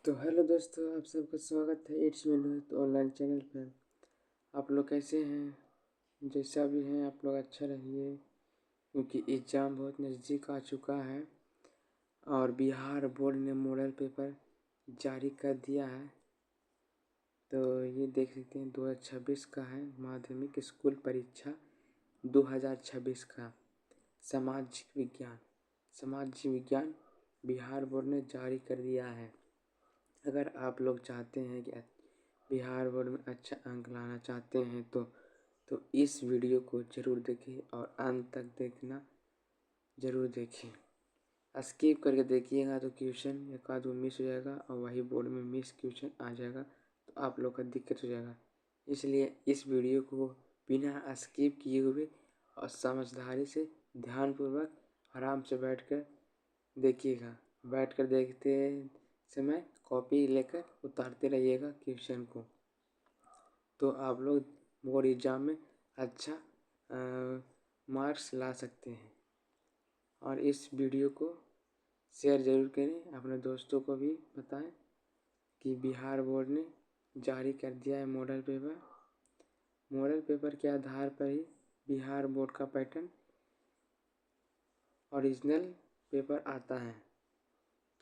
तो हेलो दोस्तों, आप सबका स्वागत है इट्स मी ऑनलाइन चैनल पर। आप लोग कैसे हैं? जैसा भी हैं आप लोग अच्छा रहिए, क्योंकि एग्ज़ाम बहुत नज़दीक आ चुका है और बिहार बोर्ड ने मॉडल पेपर जारी कर दिया है। तो ये देख सकते हैं 2026 का है, माध्यमिक स्कूल परीक्षा 2026 का सामाजिक विज्ञान बिहार बोर्ड ने जारी कर दिया है। अगर आप लोग चाहते हैं कि बिहार बोर्ड में अच्छा अंक लाना चाहते हैं तो इस वीडियो को ज़रूर देखें और अंत तक देखना ज़रूर देखें। स्किप करके देखिएगा तो क्वेश्चन एक आध मिस हो जाएगा और वही बोर्ड में मिस क्वेश्चन आ जाएगा तो आप लोग का दिक्कत हो जाएगा। इसलिए इस वीडियो को बिना स्किप किए हुए और समझदारी से ध्यानपूर्वक आराम से बैठकर देखिएगा। बैठकर देखते समय कॉपी लेकर उतारते रहिएगा क्वेश्चन को, तो आप लोग बोर्ड एग्जाम में अच्छा मार्क्स ला सकते हैं। और इस वीडियो को शेयर ज़रूर करें, अपने दोस्तों को भी बताएं कि बिहार बोर्ड ने जारी कर दिया है मॉडल पेपर के आधार पर ही बिहार बोर्ड का पैटर्न ओरिजिनल पेपर आता है।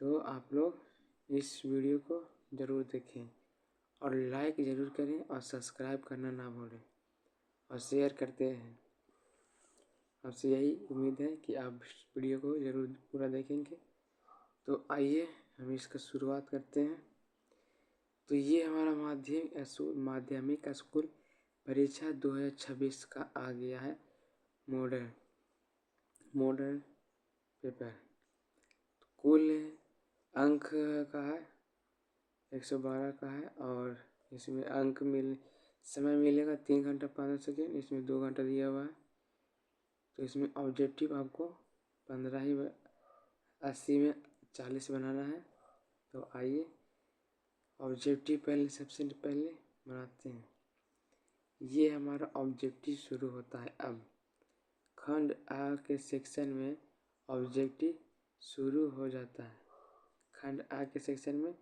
तो आप लोग इस वीडियो को ज़रूर देखें और लाइक ज़रूर करें और सब्सक्राइब करना ना भूलें और शेयर करते हैं। आपसे यही उम्मीद है कि आप वीडियो को ज़रूर पूरा देखेंगे। तो आइए हम इसका शुरुआत करते हैं। तो ये हमारा माध्यमिक स्कूल परीक्षा 2026 का आ गया है मॉडल पेपर। कुल अंक का है 112 का है और इसमें समय मिलेगा 3 घंटा 15 सेकेंड। इसमें 2 घंटा दिया हुआ है। तो इसमें ऑब्जेक्टिव आपको 15 ही 80 में 40 बनाना है। तो आइए ऑब्जेक्टिव सबसे पहले बनाते हैं। ये हमारा ऑब्जेक्टिव शुरू होता है। अब खंड आ के सेक्शन में ऑब्जेक्टिव शुरू हो जाता है। खंड आ के सेक्शन में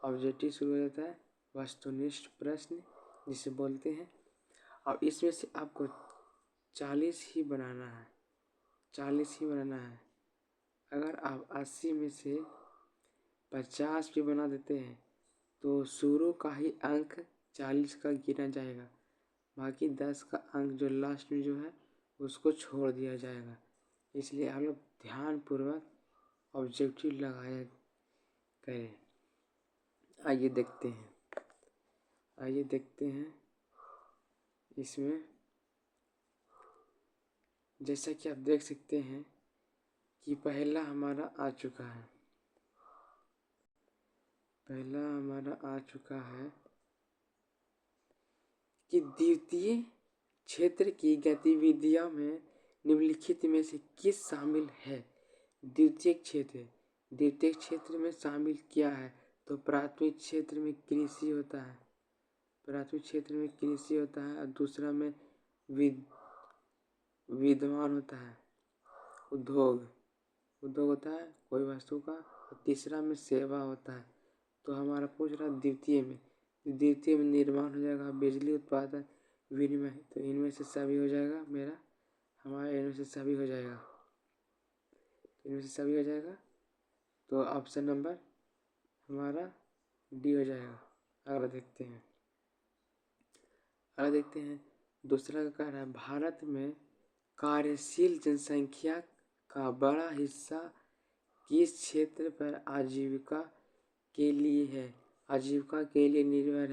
ऑब्जेक्टिव शुरू हो जाता है, वस्तुनिष्ठ प्रश्न जिसे बोलते हैं। और इसमें से आपको 40 ही बनाना है। अगर आप 80 में से 50 भी बना देते हैं तो शुरू का ही अंक 40 का गिना जाएगा। बाकी 10 का अंक जो लास्ट में जो है उसको छोड़ दिया जाएगा। इसलिए आप लोग ध्यानपूर्वक ऑब्जेक्टिव लगाया करें। आइए देखते हैं इसमें। जैसा कि आप देख सकते हैं कि पहला हमारा आ चुका है कि द्वितीय क्षेत्र की गतिविधियों में निम्नलिखित में से किस शामिल है। द्वितीय क्षेत्र में शामिल क्या है? तो प्राथमिक क्षेत्र में कृषि होता है और दूसरा में विद्वान होता है, उद्योग होता है कोई वस्तु का, और तीसरा में सेवा होता है। तो हमारा पूछ रहा द्वितीय में निर्माण हो जाएगा, बिजली उत्पादन, विनिमय। तो इनमें से सभी हो जाएगा इनमें से सभी हो जाएगा। तो ऑप्शन नंबर हमारा डी हो जाएगा। अगला देखते हैं दूसरा का कह रहा है भारत में कार्यशील जनसंख्या का बड़ा हिस्सा किस क्षेत्र पर आजीविका के लिए निर्भर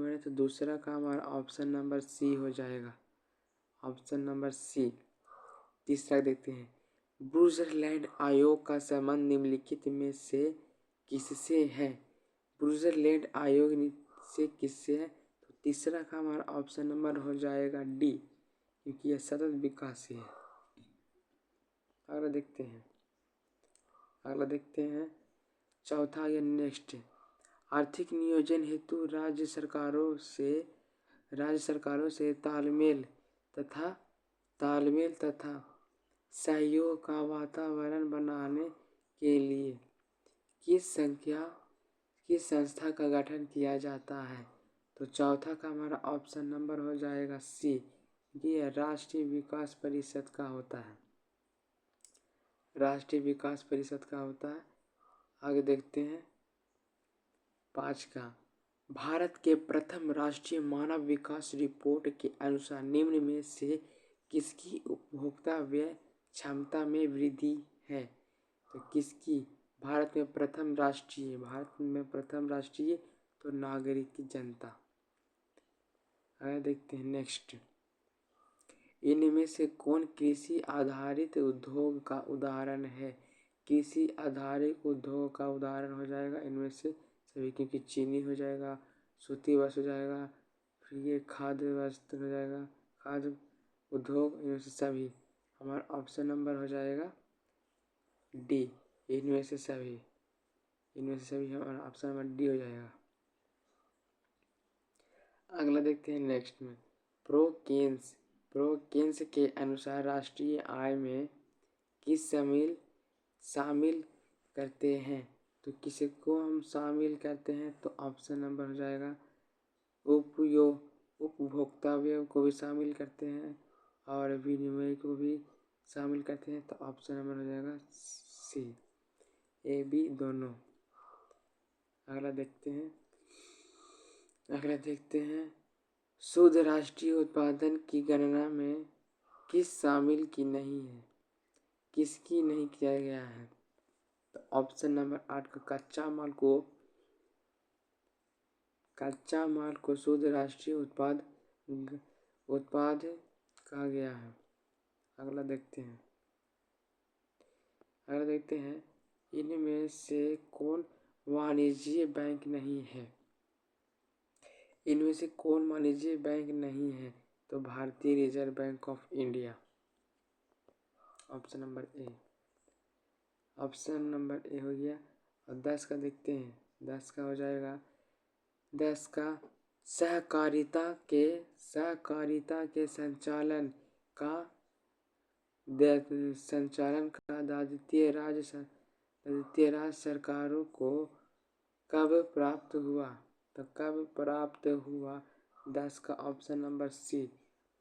है। तो दूसरा का हमारा ऑप्शन नंबर सी हो जाएगा। तीसरा देखते हैं ब्रुजरलैंड आयोग का संबंध निम्नलिखित में से किससे है। ब्रुजरलैंड आयोग से किससे है? तो तीसरा का हमारा ऑप्शन नंबर हो जाएगा डी, क्योंकि यह सतत विकास है। अगला देखते हैं चौथा या नेक्स्ट। आर्थिक नियोजन हेतु राज्य सरकारों से तालमेल तथा सहयोग का वातावरण बनाने के लिए किस संस्था का गठन किया जाता है? तो चौथा का हमारा ऑप्शन नंबर हो जाएगा सी, ये राष्ट्रीय विकास परिषद का होता है। राष्ट्रीय विकास परिषद का होता है। आगे देखते हैं 5 का, भारत के प्रथम राष्ट्रीय मानव विकास रिपोर्ट के अनुसार निम्न में से किसकी उपभोक्ता व्यय क्षमता में वृद्धि है? तो किसकी? भारत में प्रथम राष्ट्रीय तो नागरिक की जनता। आगे देखते हैं नेक्स्ट, इनमें से कौन कृषि आधारित उद्योग का उदाहरण है? कृषि आधारित उद्योग का उदाहरण हो जाएगा इनमें से सभी, क्योंकि चीनी हो जाएगा, सूती वस्त्र हो जाएगा, फिर ये खाद्य वस्त्र हो जाएगा, खाद्य उद्योग, इनमें से सभी। हमारा ऑप्शन नंबर हो जाएगा डी, इनमें से सभी हमारा ऑप्शन नंबर डी हो जाएगा। अगला देखते हैं नेक्स्ट में, प्रोकेन्स के अनुसार राष्ट्रीय आय में किस शामिल करते हैं? तो किसी को हम शामिल करते हैं? तो ऑप्शन नंबर हो जाएगा उपभोक्ता व्यय को भी शामिल करते हैं और विनिमय को भी शामिल करते हैं। तो ऑप्शन नंबर हो जाएगा सी, ए बी दोनों। अगला देखते हैं शुद्ध राष्ट्रीय उत्पादन की गणना में किस शामिल की नहीं है? किसकी नहीं किया गया है? तो ऑप्शन नंबर 8 का कच्चा माल को शुद्ध राष्ट्रीय उत्पाद कहा गया है। अगला देखते हैं इनमें से कौन वाणिज्य बैंक नहीं है? इनमें से कौन वाणिज्य बैंक नहीं है? तो भारतीय reserve bank of India, option number A हो गया। और 10 का देखते हैं, 10 का हो जाएगा, 10 का सहकारिता के संचालन का दायित्व राज्य सरकारों को कब प्राप्त हुआ? तो कब प्राप्त हुआ? 10 का ऑप्शन नंबर सी,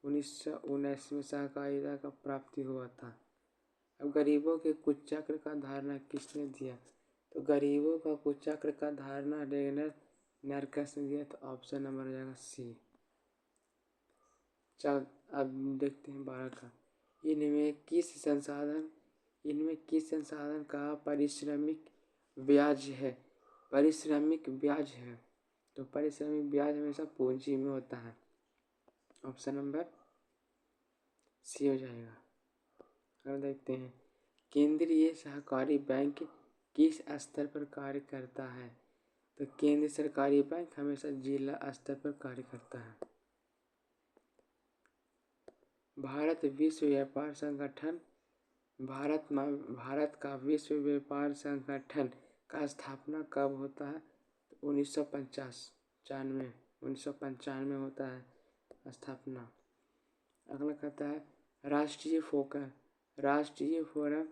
1919 में सहकारिता का प्राप्ति हुआ था। अब गरीबों के कुचक्र का धारणा किसने दिया? तो गरीबों का कुचक्र का धारणा रेगनर नरकस ने दिया। तो ऑप्शन नंबर हो जाएगा सी। चल अब देखते हैं 12 का, इनमें किस संसाधन का पारिश्रमिक ब्याज है? तो पारिश्रमिक ब्याज हमेशा पूंजी में होता है। ऑप्शन नंबर सी हो जाएगा। अगर देखते हैं केंद्रीय सहकारी बैंक किस स्तर पर कार्य करता है? तो केंद्रीय सरकारी बैंक हमेशा जिला स्तर पर कार्य करता है। भारत का विश्व व्यापार संगठन का स्थापना कब होता है? तो 1995 में होता है स्थापना। अगला कहता है राष्ट्रीय फोरम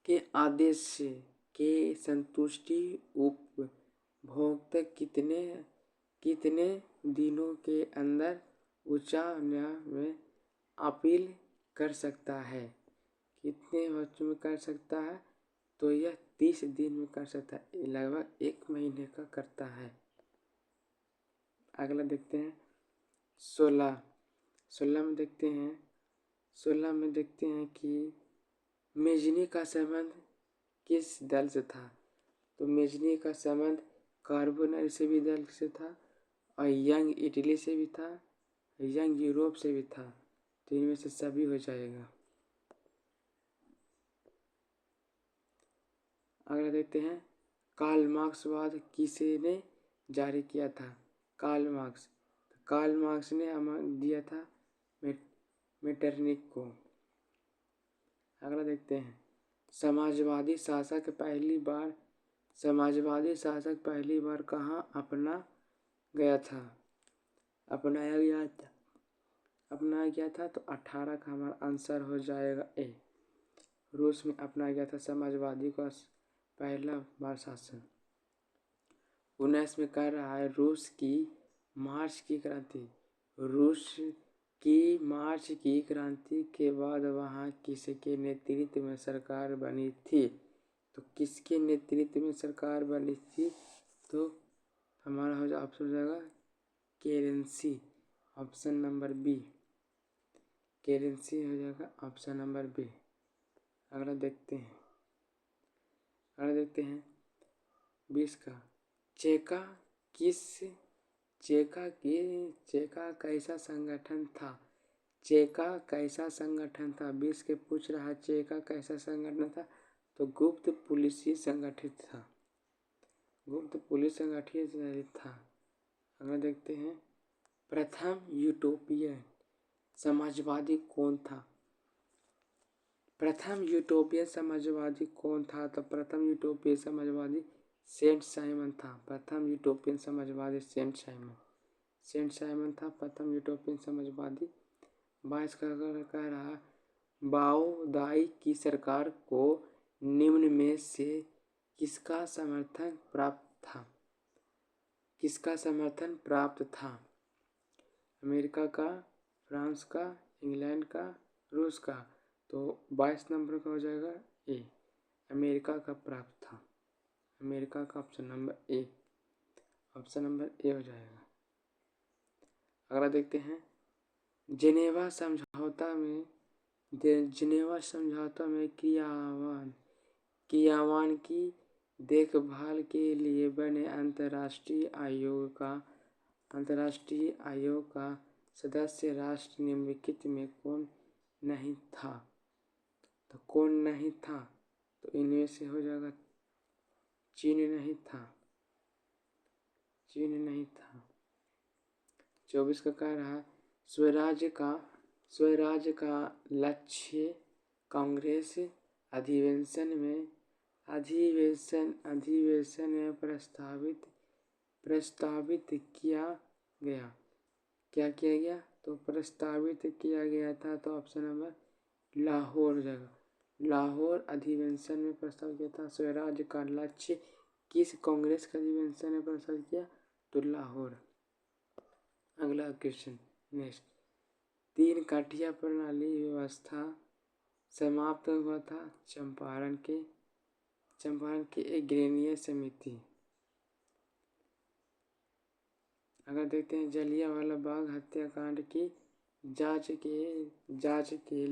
के आदेश के संतुष्टि उपभोक्ता कितने दिनों के अंदर उच्च न्यायालय में अपील कर सकता है? कितने वक्त में कर सकता है? तो यह 30 दिन में कर सकता है, लगभग 1 महीने का करता है। अगला देखते हैं 16 में देखते हैं कि मेजनी का संबंध किस दल से था? तो मेजनी का संबंध कार्बोनरी से भी दल से था और यंग इटली से भी था, यंग यूरोप से भी था। तो इनमें से सभी हो जाएगा। अगला देखते हैं कार्ल मार्क्सवाद किसने जारी किया था? कार्ल मार्क्स ने दिया था मेटरनिक को। अगला देखते हैं समाजवादी शासक पहली बार कहाँ अपनाया गया था? तो 18 का हमारा आंसर हो जाएगा ए, रूस में अपनाया गया था समाजवादी का पहला बार शासन। 19 में कह रहा है रूस की मार्च की क्रांति। रूस की मार्च की क्रांति के बाद वहाँ किसके नेतृत्व में सरकार बनी थी? तो किसके नेतृत्व में सरकार बनी थी? तो हमारा ऑप्शन हो जाएगा केरेंसी, ऑप्शन नंबर बी। केरेंसी हो जाएगा ऑप्शन नंबर बी। अगला देखते हैं 20 का। चेका कैसा संगठन था? चेका कैसा संगठन था? 20 के पूछ रहा है चेका कैसा संगठन था? तो गुप्त पुलिस संगठित था। गुप्त पुलिस संगठित था। अगला देखते हैं प्रथम यूटोपियन समाजवादी कौन था? प्रथम यूटोपियन समाजवादी कौन था? तो प्रथम यूटोपियन समाजवादी सेंट साइमन था। प्रथम यूटोपियन समाजवादी सेंट साइमन था प्रथम यूटोपियन समाजवादी। 22 का कह रहा बाओ दाई की सरकार को निम्न में से किसका समर्थन प्राप्त था? किसका समर्थन प्राप्त था? अमेरिका का, फ्रांस का, इंग्लैंड का, रूस का। तो 22 नंबर का हो जाएगा ए, अमेरिका का प्राप्त था। अमेरिका का ऑप्शन नंबर ए हो जाएगा। अगला देखते हैं जिनेवा समझौता में क्रियान्वयन की देखभाल के लिए बने अंतर्राष्ट्रीय आयोग का सदस्य राष्ट्र निम्नलिखित में कौन नहीं था? तो कौन नहीं था? तो इनमें से हो जाएगा चीन नहीं था। 24 का कह रहा है स्वराज्य का लक्ष्य कांग्रेस अधिवेशन में प्रस्तावित किया गया। क्या किया गया? तो प्रस्तावित किया गया था। तो ऑप्शन नंबर लाहौर हो जाएगा। लाहौर अधिवेशन में प्रस्तावित किया था। स्वराज्य का लक्ष्य किस कांग्रेस के अधिवेशन में प्रस्तावित किया? तो लाहौर। अगला क्वेश्चन नेक्स्ट। 3 काठिया प्रणाली व्यवस्था समाप्त हुआ था चंपारण के एक ग्रेनीय समिति। अगर देखते हैं जलियांवाला बाग हत्याकांड की जांच के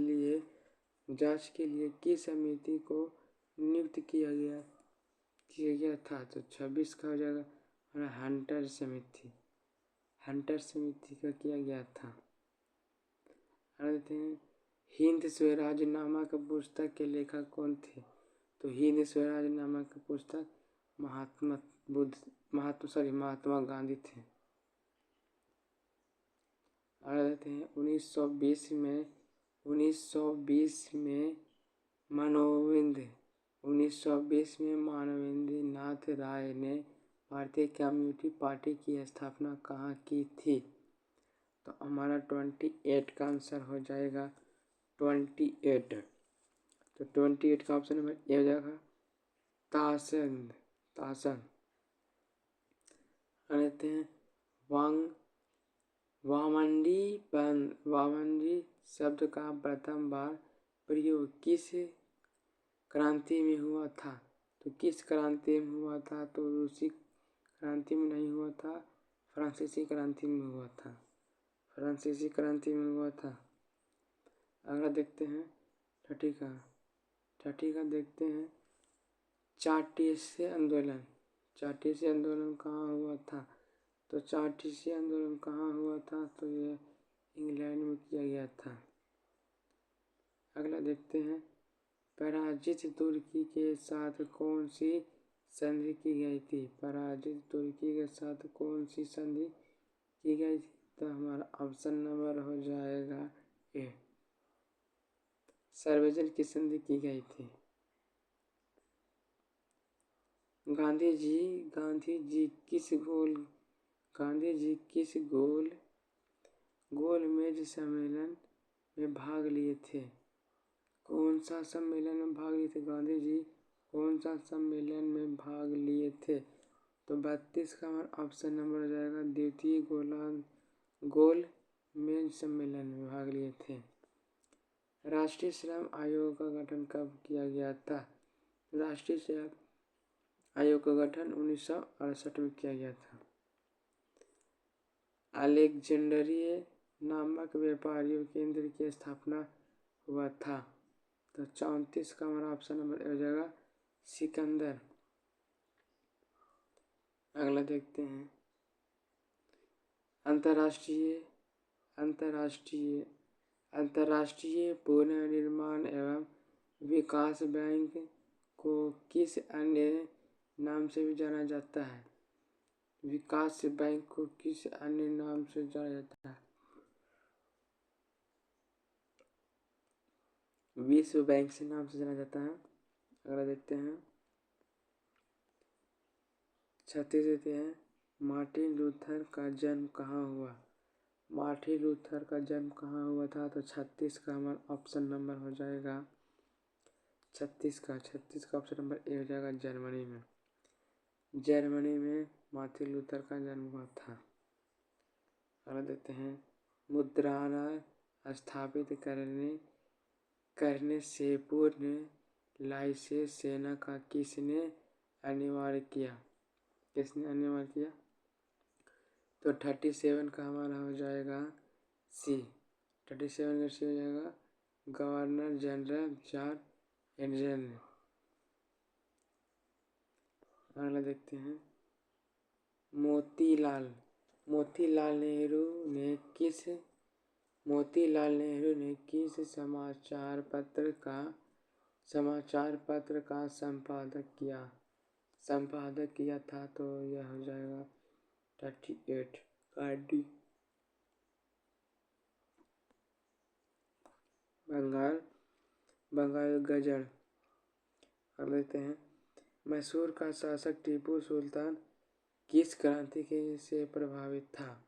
लिए किस समिति को नियुक्त किया गया था? तो 26 का हो जाएगा और हंटर समिति का किया गया था। देखते हैं हिंद स्वराज नामक पुस्तक के लेखक कौन थे? तो हिंद स्वराज नामक पुस्तक महात्मा गांधी थे। देखते हैं 1920 में मानवेंद्र नाथ राय ने भारतीय कम्युनिस्ट पार्टी की स्थापना कहाँ की थी? तो हमारा 28 का आंसर हो जाएगा 28। तो 28 का ऑप्शन नंबर ए हो जाएगा ताशकंद। कहते हैं वामंडी शब्द का प्रथम बार प्रयोग किस क्रांति में हुआ था? तो किस क्रांति में हुआ था? तो रूसी क्रांति में नहीं हुआ था, फ्रांसीसी क्रांति में हुआ था। अगला देखते हैं छठी का देखते हैं चाटीसी आंदोलन कहाँ हुआ था? तो चाटीसी आंदोलन कहाँ हुआ था? तो यह इंग्लैंड में किया गया था। अगला देखते हैं पराजित तुर्की के साथ कौन सी संधि की गई थी? पराजित तुर्की के साथ कौन सी संधि की गई थी? तो हमारा ऑप्शन नंबर हो जाएगा ए, सर्वजन की संधि की गई थी। गांधी जी किस गोल मेज सम्मेलन में भाग लिए थे? कौन सा सम्मेलन में भाग लिए थे गांधी जी? कौन सा सम्मेलन में भाग लिए थे? तो 32 का हमारा ऑप्शन नंबर हो जाएगा द्वितीय गोलमेज सम्मेलन में भाग लिए थे। राष्ट्रीय श्रम आयोग का गठन कब किया गया था? राष्ट्रीय श्रम आयोग का गठन 1968 में किया गया था। अलेक्जेंड्रिया नामक व्यापारियों केंद्र की स्थापना हुआ था। तो 34 का हमारा ऑप्शन नंबर हो जाएगा सिकंदर। अगला देखते हैं अंतर्राष्ट्रीय पुनर्निर्माण एवं विकास बैंक को किस अन्य नाम से भी जाना जाता है? विकास बैंक को किस अन्य नाम से जाना जाता है? विश्व बैंक से नाम से जाना जाता है। अगला देखते हैं 36 देते हैं मार्टिन लूथर का जन्म कहाँ हुआ? मार्टिन लूथर का जन्म कहाँ हुआ था? तो 36 का हमारा ऑप्शन नंबर हो जाएगा 36 का ऑप्शन नंबर ए हो जाएगा जर्मनी में मार्टिन लूथर का जन्म हुआ था। अगला देखते हैं मुद्रालय स्थापित करने से पूर्व लाइसेंस सेना का किसने अनिवार्य किया? तो 37 का हमारा हो जाएगा सी। 37 का सी हो जाएगा गवर्नर जनरल जॉर्ज एंडरसन ने। अगला देखते हैं मोतीलाल नेहरू ने किस समाचार पत्र का संपादक किया था? तो यह हो जाएगा 38 का डी। बंगाल गजल। अब लेते हैं मैसूर का शासक टीपू सुल्तान किस क्रांति से प्रभावित था?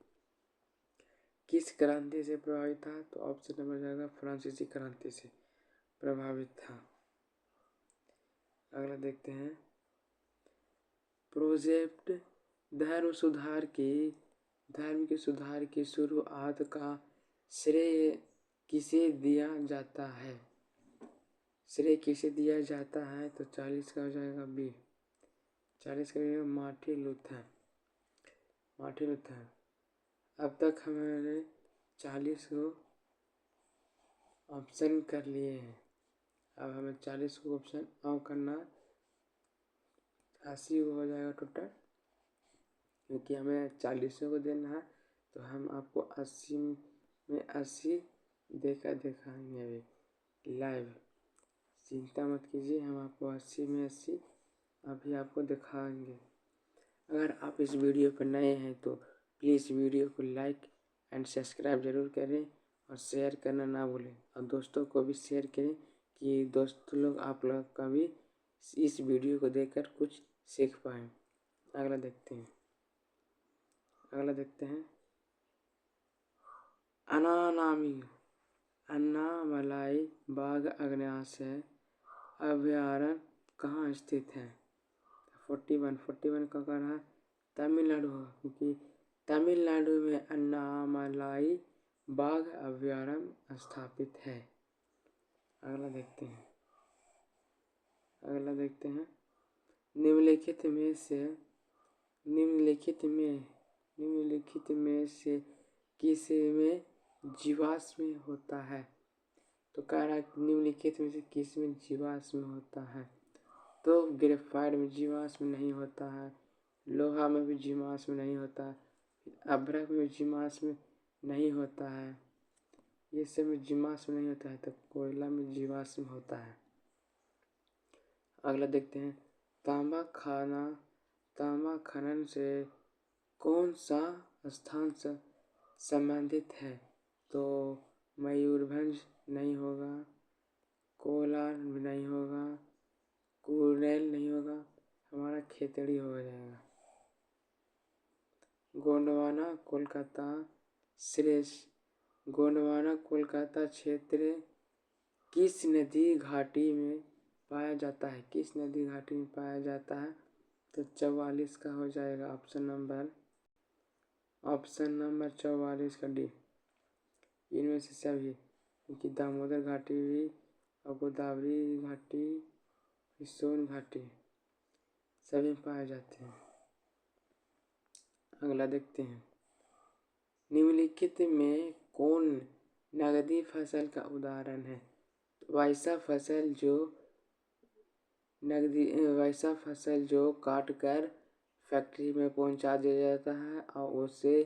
तो ऑप्शन नंबर जाएगा फ्रांसीसी क्रांति से प्रभावित था। अगला देखते हैं प्रोजेक्ट धर्म के सुधार की शुरुआत का श्रेय किसे दिया जाता है? तो 40 का हो जाएगा बी। 40 का मार्टिन लूथर। अब तक हमारे 40 को ऑप्शन कर लिए हैं। अब हमें 40 को ऑप्शन ऑफ करना 80 हो जाएगा टोटल, क्योंकि हमें 40 को देना है। तो हम आपको 80 में 80 दिखाएंगे अभी लाइव। चिंता मत कीजिए, हम आपको 80 में 80 अभी आपको दिखाएंगे। अगर आप इस वीडियो पर नए हैं तो प्लीज़ वीडियो को लाइक एंड सब्सक्राइब ज़रूर करें और शेयर करना ना भूलें, और दोस्तों को भी शेयर करें कि दोस्त लोग आप लोग का भी इस वीडियो को देखकर कुछ सीख पाएँ। अगला देखते हैं अन्नामलाई बाघ अभयारण्य कहाँ स्थित है? 41 का कहना है तमिलनाडु, क्योंकि तमिलनाडु में अन्नामलाई बाघ अभयारण्य स्थापित है। अगला देखते हैं निम्नलिखित में से किस में जीवाश्म होता है? तो कह रहा है निम्नलिखित में से किस में जीवाश्म होता है? तो ग्रेफाइट में जीवाश्म नहीं होता है, लोहा में भी जीवाश्म नहीं होता है, अभ्रक में जीवाश्म नहीं होता है, ये सब में जीवाश्म नहीं होता है, तो कोयला में जीवाश्म होता है। अगला देखते हैं तांबा खनन से कौन सा स्थान से संबंधित है? तो मयूरभंज नहीं होगा, कोलार नहीं होगा, कुरेल नहीं होगा, हमारा खेतड़ी हो जाएगा। गोंडवाना कोलकाता क्षेत्र किस नदी घाटी में पाया जाता है? किस नदी घाटी में पाया जाता है? तो 44 का हो जाएगा ऑप्शन नंबर 44 का डी। इनमें से सभी, क्योंकि दामोदर घाटी भी और गोदावरी घाटी, सोन घाटी सभी पाए जाते हैं। अगला देखते हैं, निम्नलिखित में कौन नगदी फसल का उदाहरण है? वैसा फसल जो काट कर फैक्ट्री में पहुंचा दिया जाता है और उससे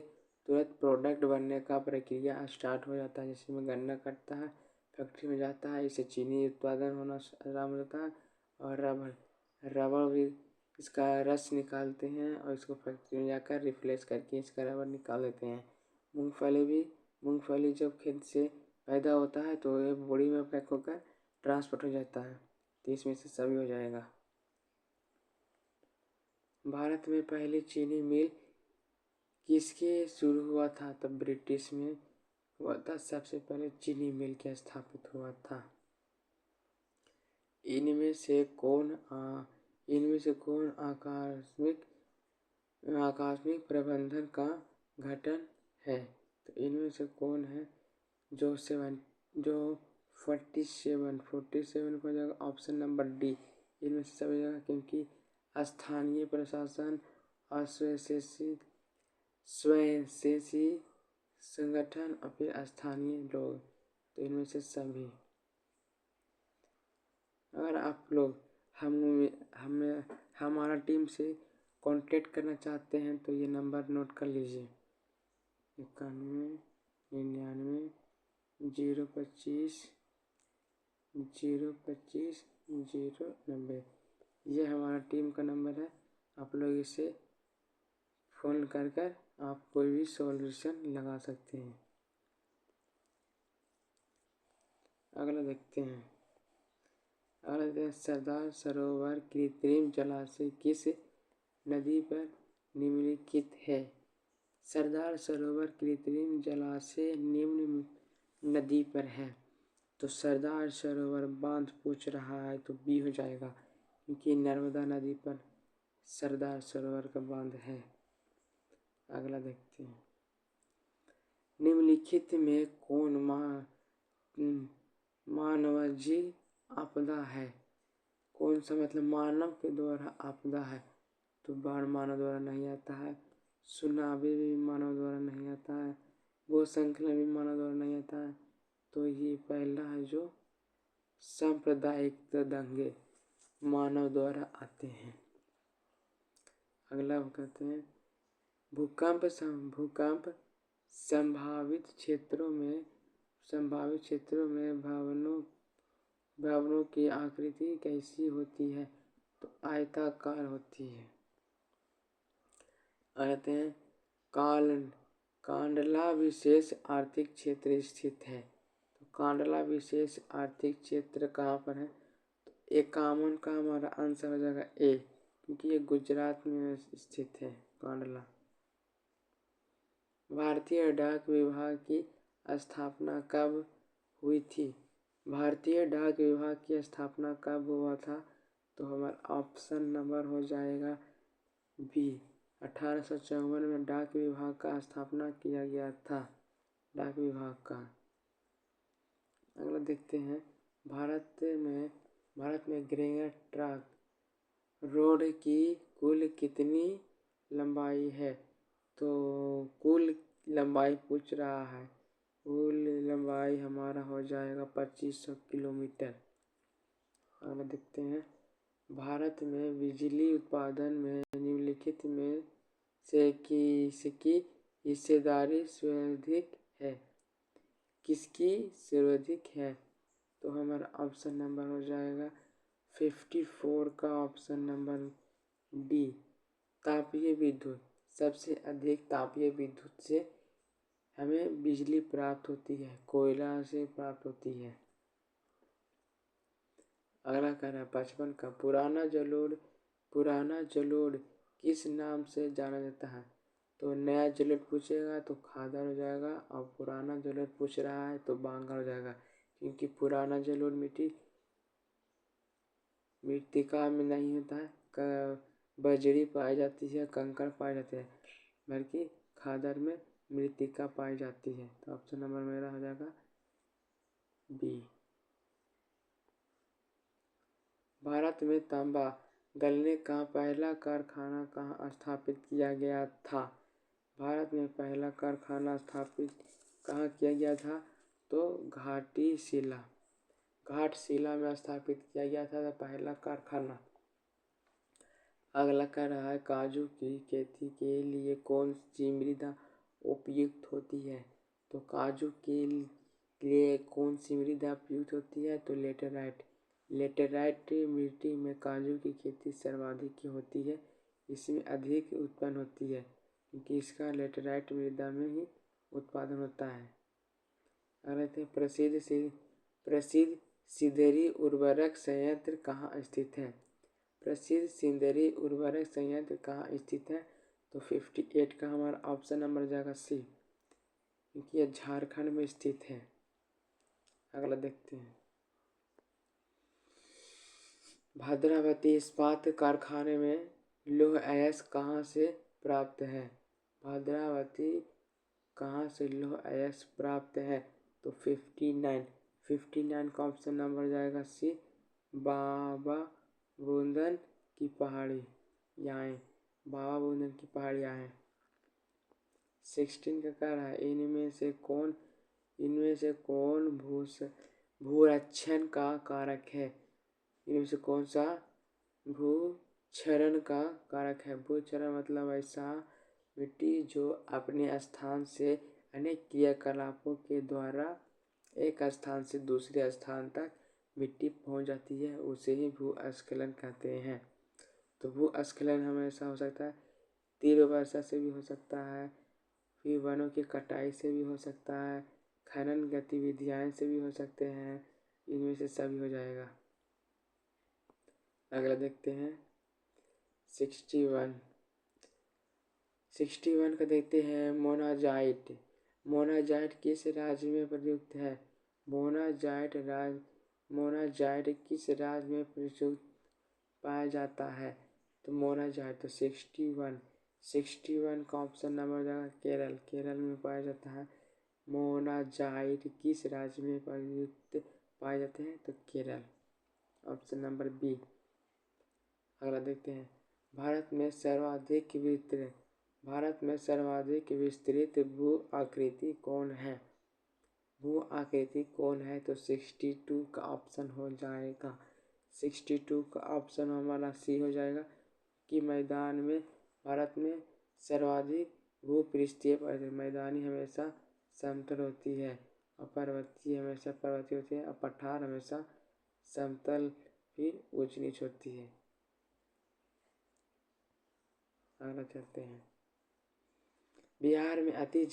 तुरंत प्रोडक्ट बनने का प्रक्रिया स्टार्ट हो जाता है। जैसे में गन्ना कटता है, फैक्ट्री में जाता है, इससे चीनी उत्पादन होना आरम्भ होता है। और रबड़ भी इसका रस निकालते हैं और इसको फैक्ट्री में जाकर रिप्लेस करके इसका रबड़ निकाल देते हैं। मूंगफली जब खेत से पैदा होता है तो ये बोरी में पैक होकर ट्रांसपोर्ट हो जाता है। तो इसमें से सभी हो जाएगा। भारत में पहली चीनी मिल किसके शुरू हुआ था? तो ब्रिटिश में हुआ था। सबसे पहले चीनी मिल के स्थापित हुआ था। इनमें से कौन आकस्मिक प्रबंधन का गठन है? तो इनमें से कौन है जो 47 को जाएगा ऑप्शन नंबर डी। इनमें से सभी जगह, क्योंकि स्थानीय प्रशासन और स्वयंसेवी संगठन और फिर स्थानीय लोग, तो इनमें से सभी। अगर आप लोग हमारा टीम से कांटेक्ट करना चाहते हैं तो ये नंबर नोट कर लीजिए, 91 99 025 025 090। ये हमारा टीम का नंबर है। आप लोग इसे फ़ोन कर आप कोई भी सॉल्यूशन लगा सकते हैं। अगला देखते हैं, सरदार सरोवर कृत्रिम जलाशय किस नदी पर निम्नलिखित है? सरदार सरोवर कृत्रिम जलाशय निम्न नदी पर है। तो सरदार सरोवर बांध पूछ रहा है तो बी हो जाएगा, क्योंकि नर्मदा नदी पर सरदार सरोवर का बांध है। अगला देखते हैं, निम्नलिखित में कौन मानवीय आपदा है? कौन सा मतलब मानव के द्वारा आपदा है? तो बाढ़ मानव द्वारा नहीं आता है, सुनामी भी मानव द्वारा नहीं आता है, भूस्खलन भी मानव द्वारा नहीं आता है। तो ये पहला है जो सांप्रदायिक दंगे मानव द्वारा आते हैं। अगला कहते हैं, भूकंप संभावित क्षेत्रों में भवनों की आकृति कैसी होती है? तो आयताकार होती है। कहते हैं, कांडला विशेष आर्थिक क्षेत्र स्थित है। तो कांडला विशेष आर्थिक क्षेत्र कहाँ पर है? तो एकामन का हमारा आंसर हो जाएगा ए, क्योंकि ये गुजरात में स्थित है कांडला। भारतीय डाक विभाग की स्थापना कब हुई थी? भारतीय डाक विभाग की स्थापना कब हुआ था? तो हमारा ऑप्शन नंबर हो जाएगा बी। 1854 में डाक विभाग का स्थापना किया गया था, डाक विभाग का। अगला देखते हैं, भारत में ग्रेगर ट्रंक रोड की कुल कितनी लंबाई है? तो कुल लंबाई पूछ रहा है, कुल लंबाई हमारा हो जाएगा 2500 किलोमीटर। अगला देखते हैं, भारत में बिजली उत्पादन में निम्नलिखित में से किसकी हिस्सेदारी सर्वाधिक है? किसकी सर्वाधिक है? तो हमारा ऑप्शन नंबर हो जाएगा 54 का ऑप्शन नंबर डी। तापीय विद्युत, सबसे अधिक तापीय विद्युत से हमें बिजली प्राप्त होती है, कोयला से प्राप्त होती है। अगला कह रहा है 55 का, पुराना जलोढ़ किस नाम से जाना जाता है? तो नया जलोढ़ पूछेगा तो खादर हो जाएगा, और पुराना जलोढ़ पूछ रहा है तो बांगर हो जाएगा, क्योंकि पुराना जलोढ़ मिट्टी मृत्तिका में नहीं होता है, बजरी पाई जाती है, कंकड़ पाए जाते हैं, बल्कि खादर में मृत्तिका पाई जाती है। तो ऑप्शन नंबर मेरा हो जाएगा बी। भारत में तांबा गलने का पहला कारखाना कहाँ स्थापित किया गया था? भारत में पहला कारखाना स्थापित कहाँ किया गया था? तो घाटशिला में स्थापित किया गया था पहला कारखाना। अगला कह रहा है काजू की खेती के लिए कौन सी मृदा उपयुक्त होती है? तो काजू के लिए कौन सी मृदा उपयुक्त होती है? तो लेटेराइट मिट्टी में काजू की खेती सर्वाधिक होती है, इसमें अधिक उत्पन्न होती है क्योंकि इसका लेटेराइट मृदा में ही उत्पादन होता है। अगले थे प्रसिद्ध सिंदरी उर्वरक संयंत्र कहाँ स्थित है? प्रसिद्ध सिंदरी उर्वरक संयंत्र कहाँ स्थित है? तो 58 का हमारा ऑप्शन नंबर जाएगा सी, क्योंकि यह झारखंड में स्थित है। अगला देखते हैं भद्रावती इस्पात कारखाने में लौह अयस्क कहाँ से प्राप्त है? भद्रावती कहाँ से लौह अयस्क प्राप्त है? तो 59 का ऑप्शन नंबर जाएगा सी, बाबा बुदन की पहाड़ी यहाँ, बाबा बुदन की पहाड़ी यहाँ। 16 का कह रहा है इनमें से कौन भूरक्षण का कारक है? इनमें से कौन सा भूक्षरण का कारक है? भूक्षरण मतलब ऐसा मिट्टी जो अपने स्थान से अनेक क्रियाकलापों के द्वारा एक स्थान से दूसरे स्थान तक मिट्टी पहुंच जाती है, उसे ही भूस्खलन कहते हैं। तो भूस्खलन हमेशा हो सकता है तीव्र वर्षा से भी हो सकता है, फिर वनों की कटाई से भी हो सकता है, खनन गतिविधियां से भी हो सकते हैं, इनमें से सभी हो जाएगा। अगला देखते हैं 61 का देखते हैं मोनाजाइट किस राज्य में प्रयुक्त है? मोनाजाइट किस राज्य में प्रयुक्त पाया जाता है? तो मोनाजाइट तो 61 का ऑप्शन नंबर जाएगा केरल में पाया जाता है। मोनाजाइट किस राज्य में प्रयुक्त पाए जाते हैं? तो केरल, ऑप्शन नंबर बी। अगला देखते हैं भारत में सर्वाधिक विस्तृत भू आकृति कौन है? तो 62 का ऑप्शन हो जाएगा। 62 का ऑप्शन हमारा सी हो जाएगा कि भारत में सर्वाधिक भूपृष्ठीय मैदानी हमेशा समतल होती है और पर्वतीय हमेशा पर्वतीय होती है और पठार हमेशा समतल फिर ऊंच नीच होती है। अगला चलते हैं बिहार में अति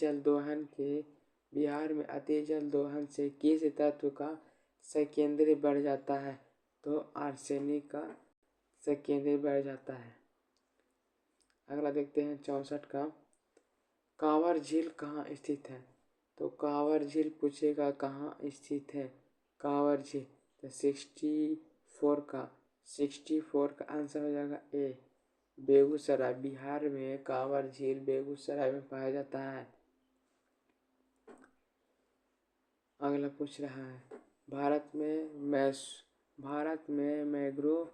जल दोहन से किस तत्व का संकेंद्रण बढ़ जाता है? तो आर्सेनिक का संकेंद्रण बढ़ जाता है। अगला देखते हैं 64 का कांवर झील कहाँ स्थित है? तो कांवर झील पूछेगा कहाँ स्थित है कांवर झील, तो 64 का आंसर हो जाएगा ए, बेगूसराय। बिहार में कांवर झील बेगूसराय में पाया जाता है। अगला पूछ रहा है भारत में मैंग्रोव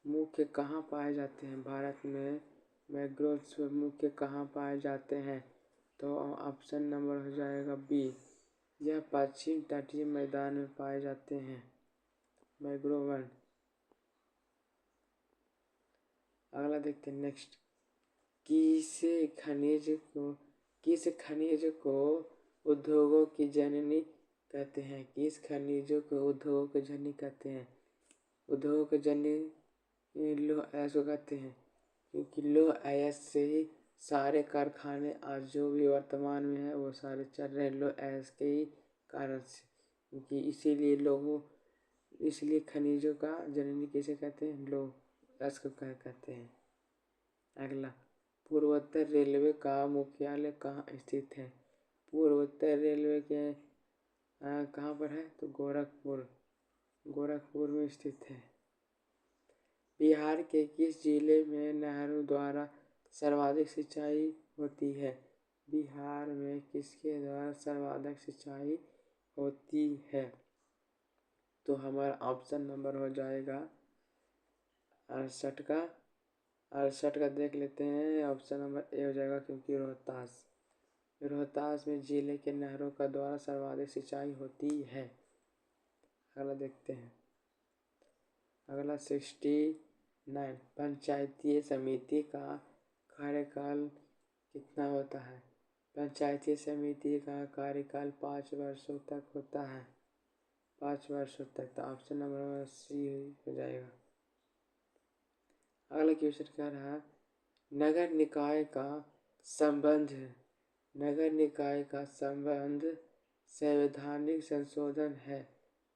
मुख्य कहाँ पाए जाते हैं? भारत में मैंग्रोव मुख्य कहाँ पाए जाते हैं? तो ऑप्शन नंबर हो जाएगा बी, यह पश्चिम तटीय मैदान में पाए जाते हैं मैंग्रोव। अगला देखते हैं नेक्स्ट किस खनिज को उद्योगों की जननी कहते हैं? किस खनिजों को उद्योगों की जननी कहते हैं? उद्योगों की जननी लौह अयस्क को कहते हैं, क्योंकि लौह अयस्क से ही सारे कारखाने आज जो भी वर्तमान में है वो सारे चल रहे हैं लौह अयस्क के ही कारण से, क्योंकि इसलिए खनिजों का जननी किसे कहते हैं? लौह अयस्क कहते हैं। अगला पूर्वोत्तर रेलवे का मुख्यालय कहाँ स्थित है? पूर्वोत्तर रेलवे के कहाँ पर है? तो गोरखपुर में स्थित है। बिहार के किस जिले में नहरों द्वारा सर्वाधिक सिंचाई होती है? बिहार में किसके द्वारा सर्वाधिक सिंचाई होती है? तो हमारा ऑप्शन नंबर हो जाएगा 68 का। 68 का देख लेते हैं। ऑप्शन नंबर ए हो जाएगा, क्योंकि रोहतास में जिले के नहरों का द्वारा सर्वाधिक सिंचाई होती है। अगला देखते हैं। अगला 69, पंचायतीय समिति का कार्यकाल कितना होता है? पंचायतीय समिति का कार्यकाल 5 वर्षों तक होता है। 5 वर्षों तक। तो ऑप्शन नंबर सी हो जाएगा। अगला क्वेश्चन क्या रहा? नगर निकाय का संबंध संवैधानिक संशोधन है।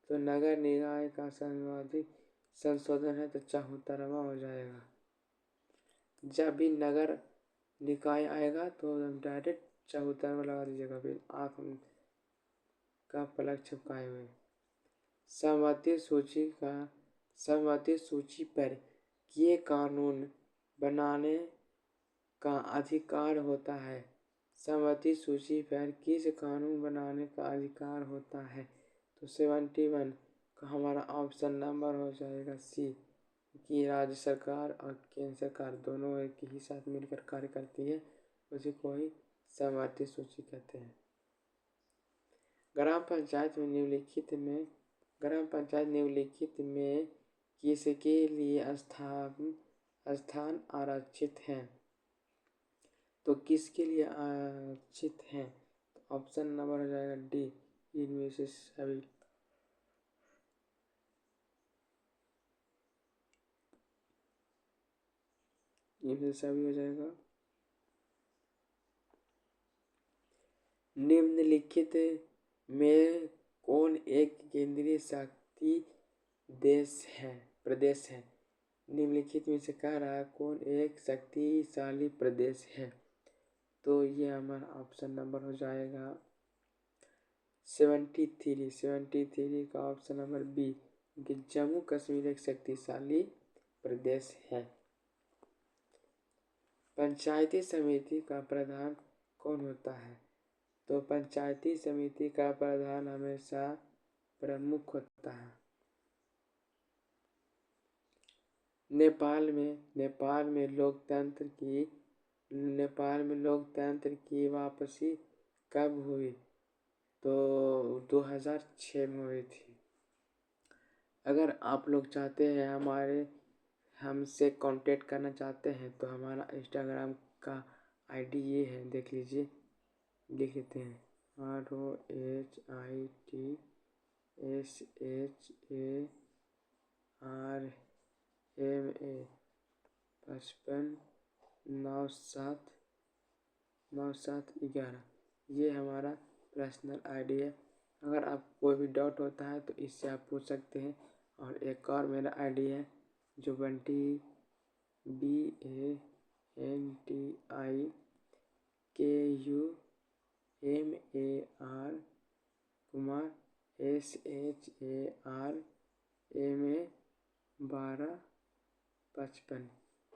तो नगर निकाय का संवैधानिक संशोधन है तो 74वां हो जाएगा। जब भी नगर निकाय आएगा तो डायरेक्ट 74वां लगा दीजिएगा, फिर आँख का पलक झपकाए हुए। सहमति सूची पर ये कानून बनाने का अधिकार होता है। सहमति सूची पर किस कानून बनाने का अधिकार होता है? तो 71 का हमारा ऑप्शन नंबर हो जाएगा सी, कि राज्य सरकार और केंद्र सरकार दोनों एक ही साथ मिलकर कार्य करती है, उसी को ही सहमति सूची कहते हैं। ग्राम पंचायत निम्नलिखित में किसके लिए स्थान आरक्षित है? तो किसके लिए आरक्षित है? तो ऑप्शन नंबर हो जाएगा डी, इनमें से सभी। इनमें से सभी हो जाएगा। निम्नलिखित में कौन एक केंद्रीय शासित प्रदेश है? निम्नलिखित में से कह रहा है कौन एक शक्तिशाली प्रदेश है? तो ये हमारा ऑप्शन नंबर हो जाएगा 73 का ऑप्शन नंबर बी, कि जम्मू कश्मीर एक शक्तिशाली प्रदेश है। पंचायती समिति का प्रधान कौन होता है? तो पंचायती समिति का प्रधान हमेशा प्रमुख होता है। नेपाल में लोकतंत्र की वापसी कब हुई? तो 2006 में हुई थी। अगर आप लोग चाहते हैं हमसे कांटेक्ट करना चाहते हैं तो हमारा इंस्टाग्राम का आईडी ये है, देख लीजिए, लिख लेते हैं ROHITSHARMA 559711। ये हमारा पर्सनल आईडी है। अगर आप कोई भी डाउट होता है तो इससे आप पूछ सकते हैं। और एक और मेरा आईडी है जो बंटी BANTIKUMAR कुमार SHARMA 1255।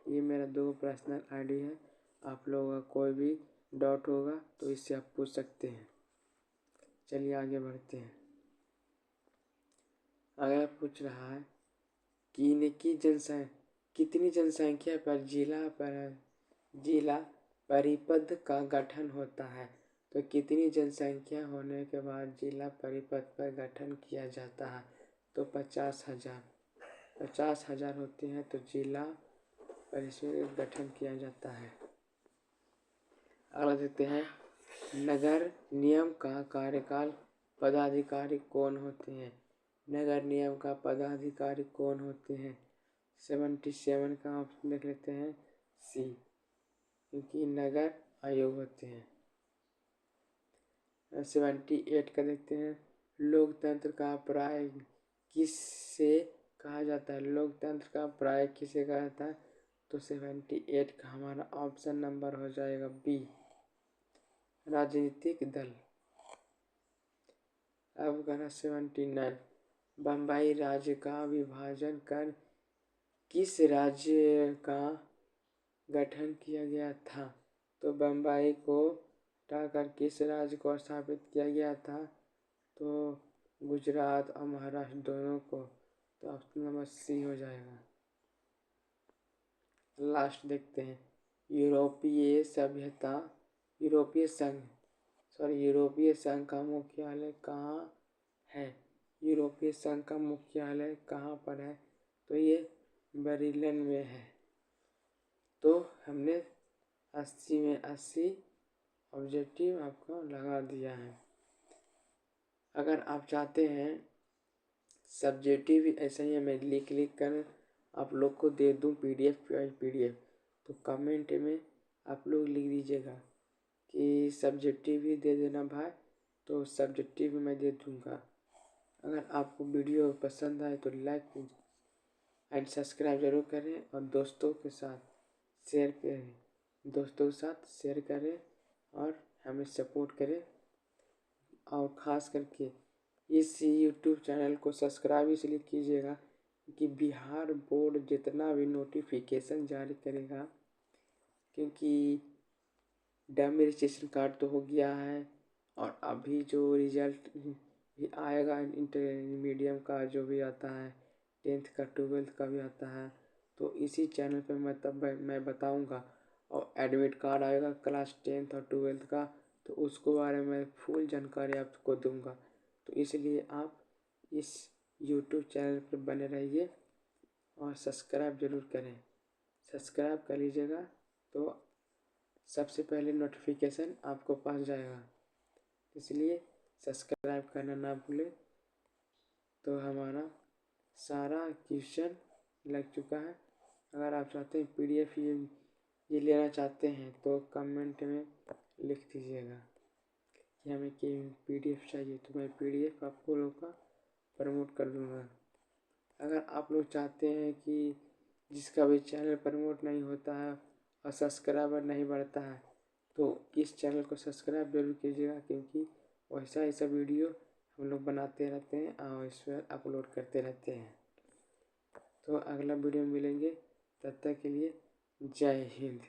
ये मेरा 2 पर्सनल आईडी है। आप लोगों का कोई भी डाउट होगा तो इससे आप पूछ सकते हैं। चलिए आगे बढ़ते हैं। अगर पूछ रहा है कि कितनी जनसंख्या पर जिला परिषद का गठन होता है? तो कितनी जनसंख्या होने के बाद जिला परिषद का गठन किया जाता है? तो 50,000 होते हैं तो जिला परिषद का गठन किया जाता है। अगला देखते हैं। नगर निगम का कार्यकाल पदाधिकारी कौन होते हैं? नगर निगम का पदाधिकारी कौन होते हैं? 77 का ऑप्शन देख लेते हैं सी, क्योंकि नगर आयोग होते हैं। 78 का देखते हैं। लोकतंत्र का प्राय किससे कहा जाता है? लोकतंत्र का प्राय किसे कहा जाता है? तो 78 का हमारा ऑप्शन नंबर हो जाएगा बी, राजनीतिक दल। अब कहना 79, बम्बई राज्य का विभाजन कर किस राज्य का गठन किया गया था? तो बम्बई को हटाकर किस राज्य को स्थापित किया गया था? तो गुजरात और महाराष्ट्र दोनों को। तो ऑप्शन नंबर सी हो जाएगा। लास्ट देखते हैं। यूरोपीय संघ का मुख्यालय कहाँ है? यूरोपीय संघ का मुख्यालय कहाँ पर है? तो ये बर्लिन में है। तो हमने 80 में 80 ऑब्जेक्टिव आपको लगा दिया है। अगर आप चाहते हैं सब्जेक्टिव ऐसा ही मैं लिख कर आप लोग को दे दूं पीडीएफ, तो कमेंट में आप लोग लिख दीजिएगा कि सब्जेक्टिव ही दे देना भाई, तो सब्जेक्टिव मैं दे दूंगा। अगर आपको वीडियो पसंद आए तो लाइक एंड सब्सक्राइब जरूर करें और दोस्तों के साथ शेयर करें और हमें सपोर्ट करें। और ख़ास करके इस यूट्यूब चैनल को सब्सक्राइब इसलिए कीजिएगा कि बिहार बोर्ड जितना भी नोटिफिकेशन जारी करेगा, क्योंकि डमी रजिस्ट्रेशन कार्ड तो हो गया है और अभी जो रिजल्ट भी आएगा इंटरमीडियम का जो भी आता है, 10th का 12th का भी आता है, तो इसी चैनल पे मैं बताऊंगा। और एडमिट कार्ड आएगा क्लास 10th और 12th का, तो उसको बारे में फुल जानकारी आपको दूंगा। तो इसलिए आप इस YouTube चैनल पर बने रहिए और सब्सक्राइब ज़रूर करें। सब्सक्राइब कर लीजिएगा तो सबसे पहले नोटिफिकेशन आपको पास जाएगा, इसलिए सब्सक्राइब करना ना भूलें। तो हमारा सारा क्वेश्चन लग चुका है। अगर आप चाहते हैं पीडीएफ ये लेना चाहते हैं तो कमेंट में लिख दीजिएगा कि हमें पीडीएफ चाहिए, तो मैं पीडीएफ आपको लोग का प्रमोट कर दूँगा। अगर आप लोग चाहते हैं कि जिसका भी चैनल प्रमोट नहीं होता है और सब्सक्राइबर नहीं बढ़ता है, तो इस चैनल को सब्सक्राइब जरूर कीजिएगा, क्योंकि ऐसा वीडियो हम लोग बनाते रहते हैं और इस पर अपलोड करते रहते हैं। तो अगला वीडियो में मिलेंगे, तब तक के लिए जय हिंद।